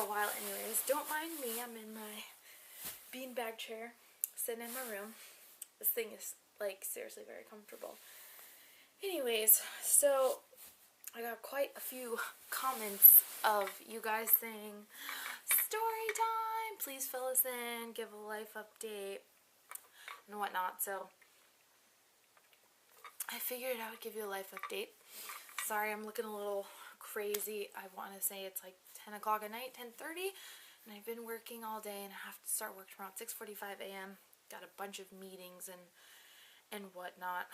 a while anyways. Don't mind me, I'm in my beanbag chair, sitting in my room. This thing is, like, seriously very comfortable. Anyways, so I got quite a few comments of you guys saying, story time, please fill us in, give a life update, and whatnot. So I figured I would give you a life update. Sorry, I'm looking a little crazy. I want to say it's like 10 o'clock at night, 10:30, and I've been working all day, and I have to start work tomorrow at 6:45 a.m. Got a bunch of meetings and whatnot.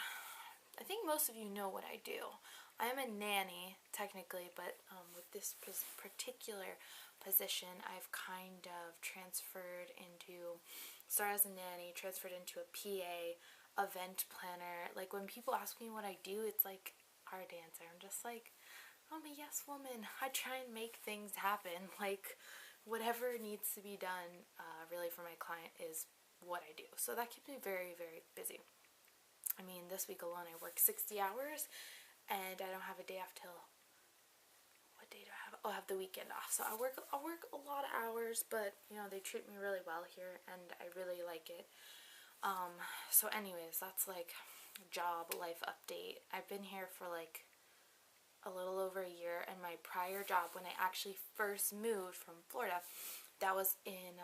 I think most of you know what I do. I am a nanny, technically, but with this particular position, I've kind of started as a nanny, transferred into a PA, event planner. Like, when people ask me what I do, it's like our dancer. I'm just like, I'm a yes woman. I try and make things happen. Like, whatever needs to be done, really, for my client is what I do. So that keeps me very, very busy. I mean, this week alone, I work 60 hours, and I don't have a day off till, what day do I have? Oh, I have the weekend off. So I work a lot of hours, but, you know, they treat me really well here, and I really like it. So anyways, that's, like, job life update. I've been here for, like, a little over a year, and my prior job, when I actually first moved from Florida, that was in,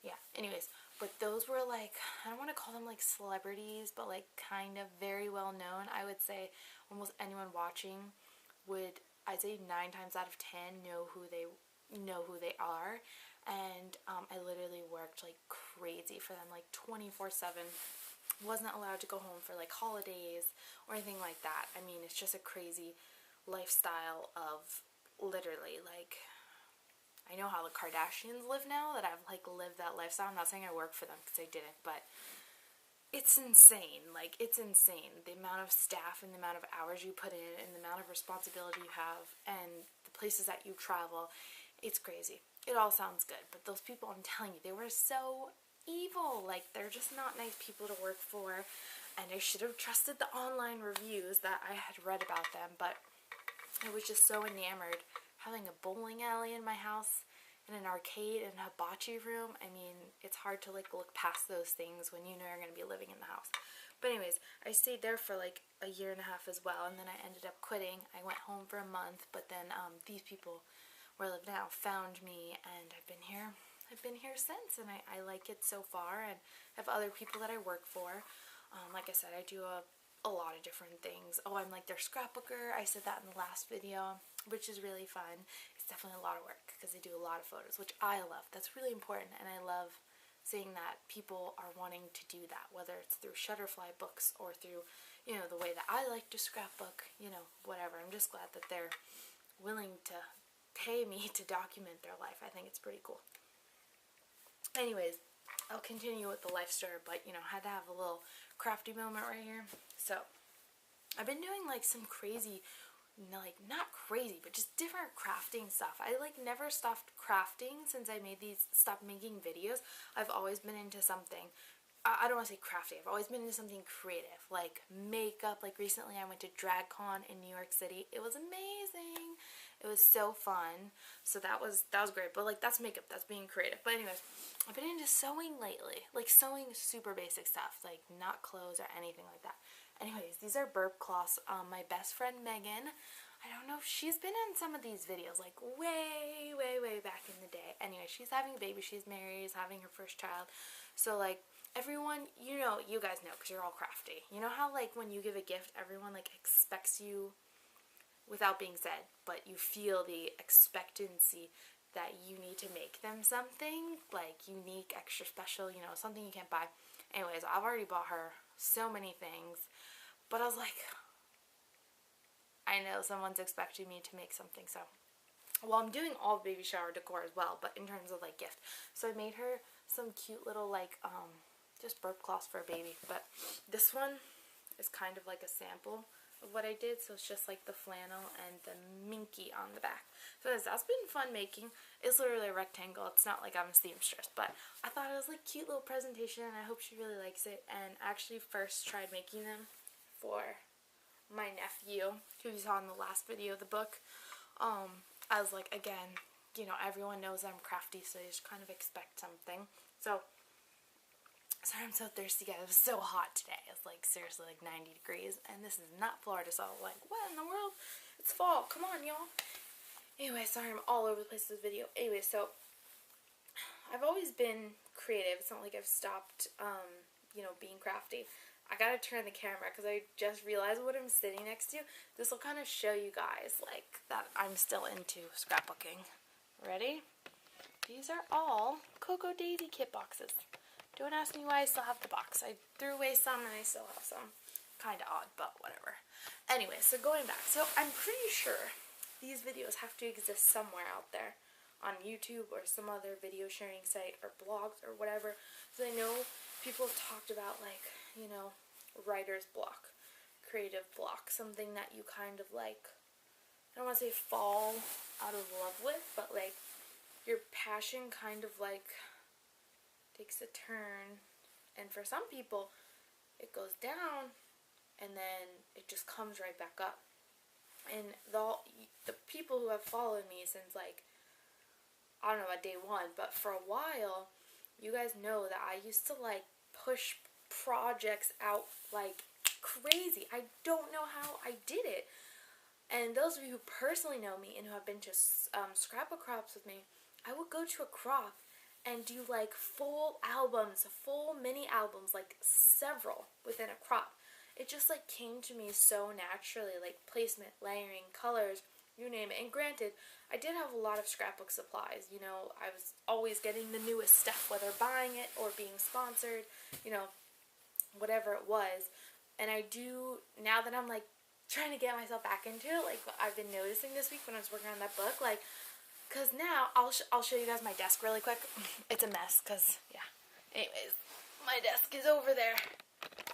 yeah, anyways, but those were, like, I don't want to call them, like, celebrities, but, like, kind of very well known. I would say almost anyone watching would, I'd say 9 times out of 10 know who they are, and I literally worked like crazy for them, like 24/7. Wasn't allowed to go home for like holidays or anything like that. I mean, it's just a crazy lifestyle of literally, like, I know how the Kardashians live now, that I've, like, lived that lifestyle. I'm not saying I work for them, because I didn't, but it's insane. Like, it's insane. The amount of staff and the amount of hours you put in and the amount of responsibility you have and the places that you travel, it's crazy. It all sounds good, but those people, I'm telling you, they were so evil. Like, they're just not nice people to work for, and I should have trusted the online reviews that I had read about them, but I was just so enamored having a bowling alley in my house and an arcade and a hibachi room. I mean, it's hard to, like, look past those things when you know you're going to be living in the house. But anyways, I stayed there for like a year and a half as well, and then I ended up quitting. I went home for a month, but then these people where I live now found me, and I've been here since, and I like it so far, and I have other people that I work for. Like I said, I do a lot of different things. Oh, I'm like their scrapbooker. I said that in the last video, which is really fun. It's definitely a lot of work because I do a lot of photos, which I love. That's really important, and I love seeing that people are wanting to do that, whether it's through Shutterfly books or through, you know, the way that I like to scrapbook, you know, whatever. I'm just glad that they're willing to pay me to document their life. I think it's pretty cool. Anyways, I'll continue with the life story, but, you know, I had to have a little crafty moment right here. So, I've been doing, like, some crazy, like, not crazy, but just different crafting stuff. I, like, never stopped crafting since I stopped making videos. I've always been into something, I don't want to say crafty, I've always been into something creative, like makeup. Like, recently I went to DragCon in New York City. It was amazing. It was so fun. So that was great. But, like, that's makeup, that's being creative. But anyways, I've been into sewing lately. Like, sewing super basic stuff, like not clothes or anything like that. Anyways, these are burp cloths. My best friend Megan, I don't know if she's been in some of these videos, like way back in the day. Anyway, she's having a baby, she's married, she's having her first child. So, like, everyone, you know, you guys know because you're all crafty. You know how, like, when you give a gift, everyone, like, expects you, without being said, but you feel the expectancy that you need to make them something, like, unique, extra special, you know, something you can't buy. Anyways, I've already bought her so many things, but I was like, I know someone's expecting me to make something, so, well, I'm doing all baby shower decor as well, but in terms of, like, gift. So I made her some cute little, like, just burp cloths for a baby, but this one is kind of like a sample of what I did. So it's just like the flannel and the minky on the back. So that's been fun making. It's literally a rectangle. It's not like I'm a seamstress, but I thought it was like cute little presentation, and I hope she really likes it. And I actually first tried making them for my nephew, who you saw in the last video of the book. I was like, again, you know, everyone knows I'm crafty, so you just kind of expect something. So, sorry I'm so thirsty, guys. It was so hot today. It's like seriously like 90 degrees, and this is not Florida, so I'm like, what in the world? It's fall. Come on, y'all. Anyway, sorry I'm all over the place with this video. Anyway, so I've always been creative. It's not like I've stopped, you know, being crafty. I gotta turn the camera because I just realized what I'm sitting next to. This will kind of show you guys, like, that I'm still into scrapbooking. Ready? These are all Cocoa Daisy kit boxes. Don't ask me why I still have the box. I threw away some and I still have some. Kind of odd, but whatever. Anyway, so going back. So I'm pretty sure these videos have to exist somewhere out there. On YouTube or some other video sharing site or blogs or whatever. So I know people have talked about, like, you know, writer's block, creative block, something that you kind of like, I don't want to say fall out of love with, but like your passion kind of like takes a turn, and for some people it goes down and then it just comes right back up. And the people who have followed me since like, I don't know about day one, but for a while, you guys know that I used to like push projects out like crazy. I don't know how I did it. And those of you who personally know me and who have been to scrapbook crops with me, I would go to a crop and do like full albums, full mini albums, like several within a crop. It just like came to me so naturally, like placement, layering, colors, you name it. And granted, I did have a lot of scrapbook supplies. You know, I was always getting the newest stuff, whether buying it or being sponsored, you know, whatever it was. And I do, now that I'm like trying to get myself back into it, like I've been noticing this week when I was working on that book, like, because now I'll show you guys my desk really quick. It's a mess because, yeah. Anyways, my desk is over there.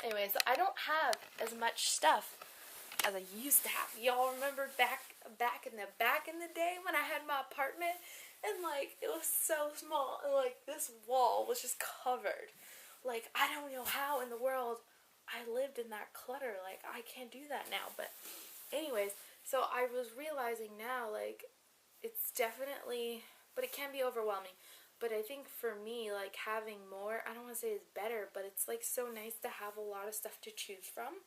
Anyways, I don't have as much stuff as I used to have. Y'all remember back in the day when I had my apartment and like it was so small and like this wall was just covered. Like I don't know how in the world I lived in that clutter. Like I can't do that now. But anyways, so I was realizing now like it's definitely, but it can be overwhelming. But I think for me, like having more, I don't want to say it's better, but it's like so nice to have a lot of stuff to choose from.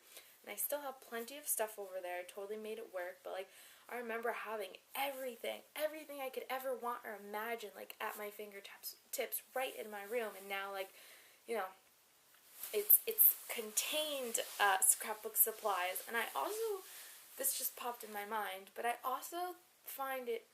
And I still have plenty of stuff over there. I totally made it work. But like I remember having everything I could ever want or imagine like at my fingertips right in my room. And now like, you know, it's contained scrapbook supplies. And I also, this just popped in my mind, but I also find it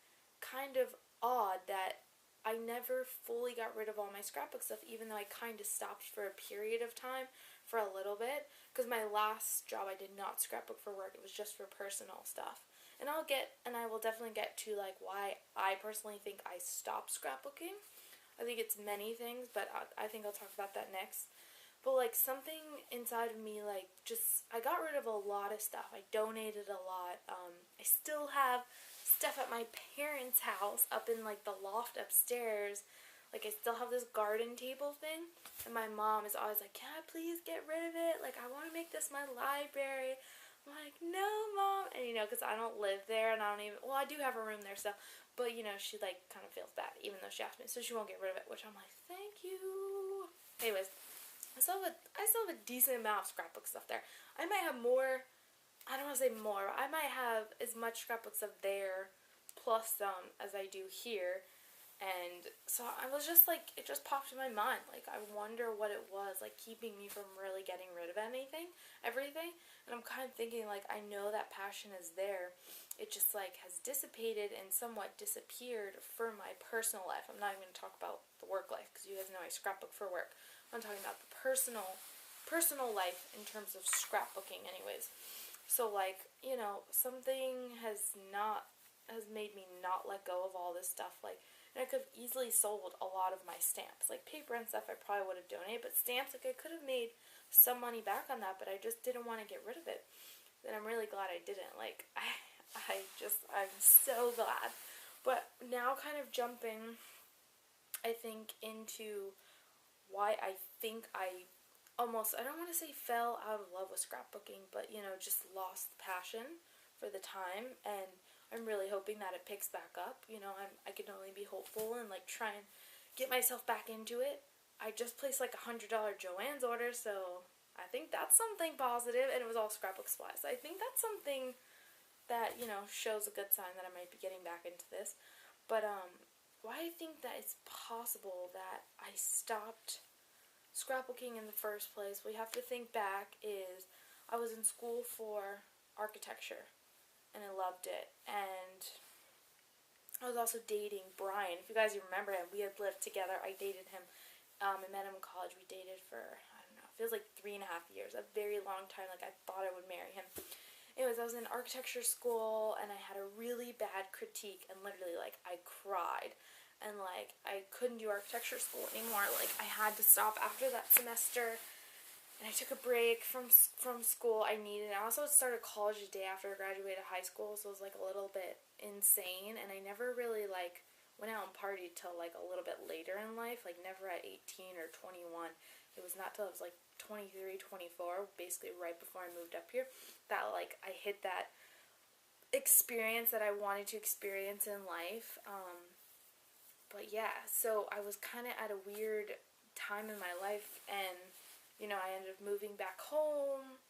kind of odd that I never fully got rid of all my scrapbook stuff, even though I kind of stopped for a period of time, for a little bit, because my last job I did not scrapbook for work. It was just for personal stuff. And I will definitely get to like why I personally think I stopped scrapbooking. I think it's many things, but I think I'll talk about that next. But like something inside of me, like just, I got rid of a lot of stuff. I donated a lot. I still have stuff at my parents' house up in like the loft upstairs. Like I still have this garden table thing, and my mom is always like, can I please get rid of it? Like I want to make this my library. I'm like, no, Mom. And you know, because I don't live there, and I don't even, well, I do have a room there still, but you know, she like kind of feels bad even though she asked me, so she won't get rid of it, which I'm like, thank you. Anyways, I still have a decent amount of scrapbook stuff there. I might have more, I don't want to say more, I might have as much scrapbook stuff there plus some as I do here. And so I was just like, it just popped in my mind, like I wonder what it was like keeping me from really getting rid of everything. And I'm kind of thinking like, I know that passion is there, it just like has dissipated and somewhat disappeared for my personal life. I'm not even going to talk about the work life because you guys know I scrapbook for work. I'm talking about the personal life in terms of scrapbooking anyways. So like, you know, something has made me not let go of all this stuff. Like, and I could have easily sold a lot of my stamps. Like paper and stuff I probably would have donated, but stamps, like I could have made some money back on that, but I just didn't want to get rid of it. And I'm really glad I didn't. Like, I'm so glad. But now kind of jumping, I think, into why I think I almost, I don't want to say fell out of love with scrapbooking, but, you know, just lost the passion for the time. And I'm really hoping that it picks back up. You know, I can only be hopeful and like try and get myself back into it. I just placed like $100 Joann's order, so I think that's something positive, and it was all scrapbook supplies. I think that's something that, you know, shows a good sign that I might be getting back into this. But why I think that it's possible that I stopped scrapbooking in the first place, we have to think back, is I was in school for architecture and I loved it, and I was also dating Brian. If you guys remember him, we had lived together. I dated him. I met him in college. We dated for, I don't know, it feels like 3.5 years, a very long time. Like, I thought I would marry him. Anyways, I was in architecture school, and I had a really bad critique, and literally, like, I cried. And, like, I couldn't do architecture school anymore. Like, I had to stop after that semester, and I took a break from school. I also started college the day after I graduated high school, so it was, like, a little bit insane, and I never really, like, went out and partied till, like, a little bit later in life, like, never at 18 or 21. It was not till I was, like, 23, 24, basically right before I moved up here, that, like, I hit that experience that I wanted to experience in life. But yeah, so I was kind of at a weird time in my life, and, you know, I ended up moving back home,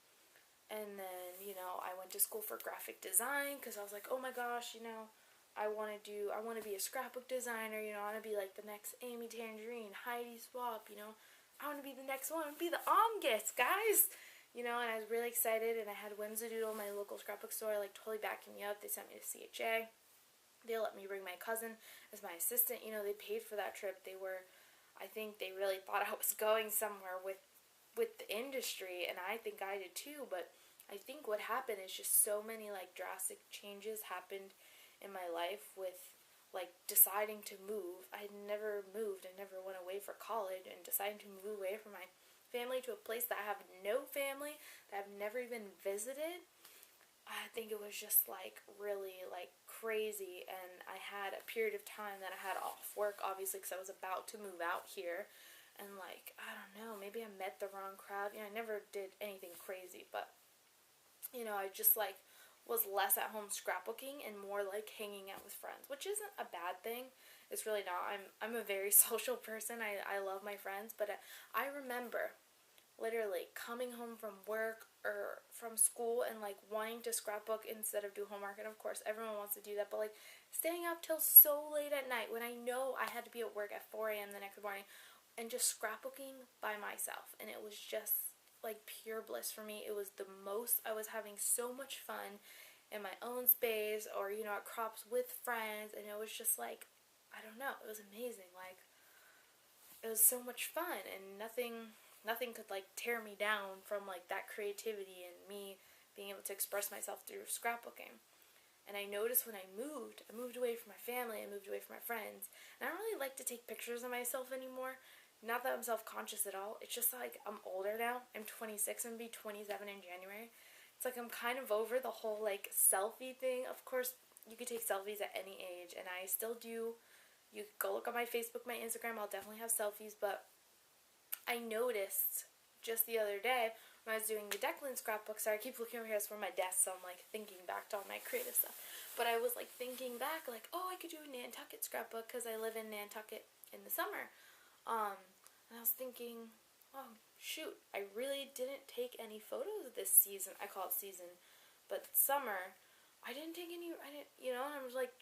and then, you know, I went to school for graphic design, because I was like, oh my gosh, you know, I want to be a scrapbook designer, you know, I want to be like the next Amy Tangerine, Heidi Swap, you know, I want to be the next one, be the Omgist, guys, you know, and I was really excited, and I had Whimsidoodle, my local scrapbook store, like, totally backing me up. They sent me to CHA. They let me bring my cousin as my assistant. You know, they paid for that trip. I think they really thought I was going somewhere with the industry, and I think I did too, but I think what happened is just so many, like, drastic changes happened in my life with, like, deciding to move. I had never moved. I never went away for college, and deciding to move away from my family to a place that I have no family, that I've never even visited. I think it was just, like, really, like, crazy, and I had a period of time that I had off work, obviously, because I was about to move out here, and, like, I don't know, maybe I met the wrong crowd. You know, I never did anything crazy, but, you know, I just, like, was less at home scrapbooking and more, like, hanging out with friends, which isn't a bad thing. It's really not. I'm a very social person. I love my friends, but I remember literally coming home from work or from school and, like, wanting to scrapbook instead of do homework. And of course everyone wants to do that, but, like, staying up till so late at night when I know I had to be at work at 4 a.m. the next morning, and just scrapbooking by myself. And it was just, like, pure bliss for me. It was the most, I was having so much fun in my own space, or, you know, at crops with friends, and it was just, like, I don't know, it was amazing. Like, it was so much fun, and nothing could, like, tear me down from, like, that creativity and me being able to express myself through scrapbooking. And I noticed when I moved away from my family, I moved away from my friends, and I don't really like to take pictures of myself anymore. Not that I'm self-conscious at all, it's just, like, I'm older now. I'm 26, I'm going to be 27 in January. It's like I'm kind of over the whole, like, selfie thing. Of course, you could take selfies at any age, and I still do. You go look on my Facebook, my Instagram, I'll definitely have selfies, but I noticed just the other day when I was doing the Declan scrapbook. Sorry, I keep looking over here, it's from my desk, so I'm, like, thinking back to all my creative stuff. But I was, like, thinking back, like, oh, I could do a Nantucket scrapbook because I live in Nantucket in the summer. And I was thinking, oh, shoot, I really didn't take any photos this season. I call it season, but summer, I didn't take any, you know, and I was like,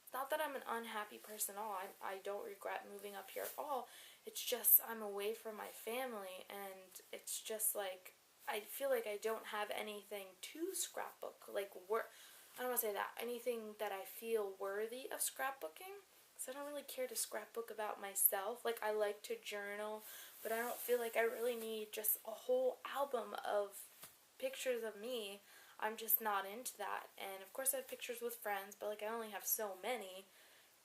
it's not that I'm an unhappy person at all. I don't regret moving up here at all. It's just I'm away from my family, and it's just, like, I feel like I don't have anything to scrapbook. Like, I don't want to say that. Anything that I feel worthy of scrapbooking. So I don't really care to scrapbook about myself. Like, I like to journal, but I don't feel like I really need just a whole album of pictures of me. I'm just not into that. And of course I have pictures with friends, but, like, I only have so many,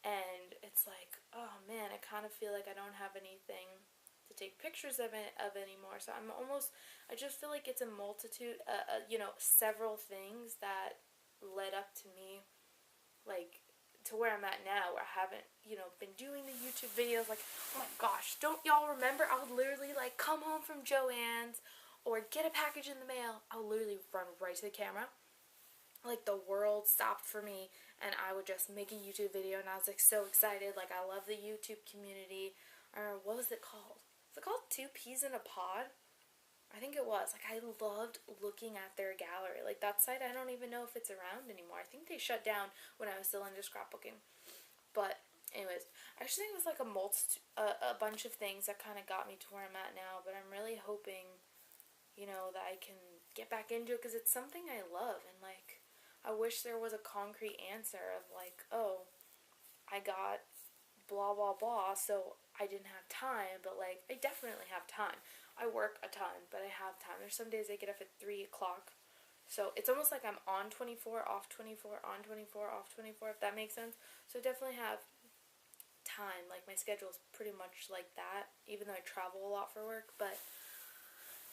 and it's like, oh man, I kind of feel like I don't have anything to take pictures of anymore. So I just feel like it's a multitude, you know, several things that led up to me, like, to where I'm at now, where I haven't, you know, been doing the YouTube videos. Like, oh my gosh, don't y'all remember? I would literally, like, come home from Joann's or get a package in the mail. I would literally run right to the camera, like the world stopped for me and I would just make a YouTube video, and I was like so excited. Like, I love the YouTube community. Or what was it called? Was it called Two Peas in a Pod? I think it was. Like, I loved looking at their gallery. Like, that site, I don't even know if it's around anymore. I think they shut down when I was still into scrapbooking. But anyways, I just think it was like a bunch of things that kind of got me to where I'm at now. But I'm really hoping, you know, that I can get back into it, because it's something I love. And like, I wish there was a concrete answer of like, oh, I got blah blah blah, so I didn't have time. But like, I definitely have time. I work a ton, but I have time. There's some days I get up at 3 o'clock, so it's almost like I'm on 24, off 24, on 24, off 24, if that makes sense. So I definitely have time. Like, my schedule is pretty much like that, even though I travel a lot for work. But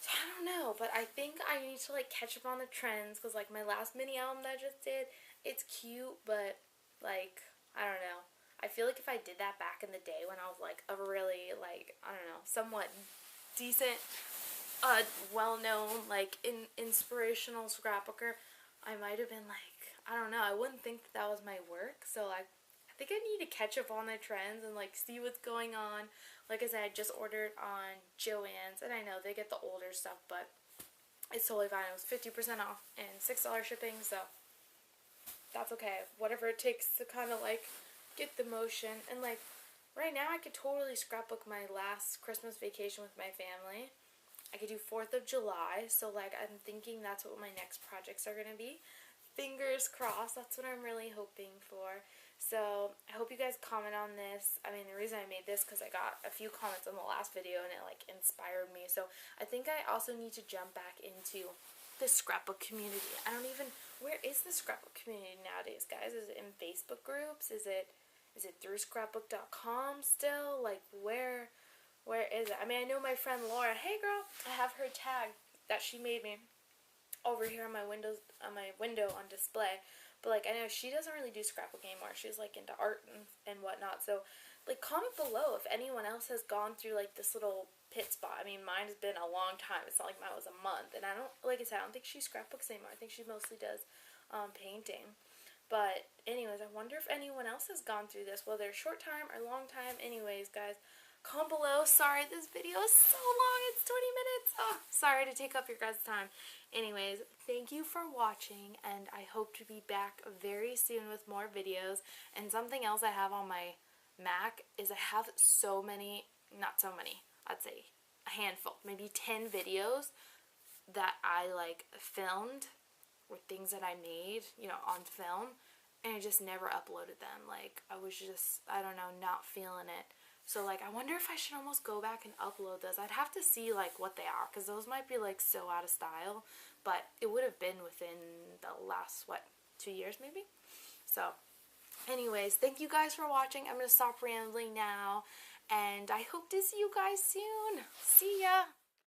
so I don't know, but I think I need to like catch up on the trends, because like my last mini album that I just did, it's cute, but like, I don't know. I feel like if I did that back in the day when I was like a really, like, I don't know, somewhat decent, well-known, like, inspirational scrapbooker, I might have been like, I don't know, I wouldn't think that was my work. So like, I think I need to catch up on the trends and like see what's going on. Like I said, I just ordered on Joann's, and I know they get the older stuff, but it's totally fine. It was 50% off and $6 shipping, so that's okay. Whatever it takes to kind of like get the motion. And like, right now I could totally scrapbook my last Christmas vacation with my family. I could do 4th of July, so like, I'm thinking that's what my next projects are going to be. Fingers crossed, that's what I'm really hoping for. So I hope you guys comment on this. I mean, the reason I made this because I got a few comments on the last video and it like inspired me. So I think I also need to jump back into the scrapbook community. I don't even, where is the scrapbook community nowadays, guys? Is it in Facebook groups? Is it through scrapbook.com still? Like, where is it? I mean, I know my friend Laura. Hey girl, I have her tag that she made me over here on my window on display. But like, I know she doesn't really do scrapbook anymore. She's like into art and whatnot. So like, comment below if anyone else has gone through like this little pit spot. I mean, mine has been a long time. It's not like mine was a month. And I don't, like I said, I don't think she scrapbooks anymore. I think she mostly does painting. But anyways, I wonder if anyone else has gone through this, whether short time or long time. Anyways, guys, comment below. Sorry, this video is so long. It's 20 minutes. Oh, sorry to take up your guys' time. Anyways, thank you for watching, and I hope to be back very soon with more videos. And something else I have on my Mac is I have so many, not so many, I'd say a handful, maybe 10 videos that I like filmed, or things that I made, you know, on film, and I just never uploaded them. Like, I was just, I don't know, not feeling it. So like, I wonder if I should almost go back and upload those. I'd have to see like what they are, because those might be like so out of style, but it would have been within the last, what, 2 years maybe? So anyways, thank you guys for watching. I'm going to stop rambling now, and I hope to see you guys soon. See ya!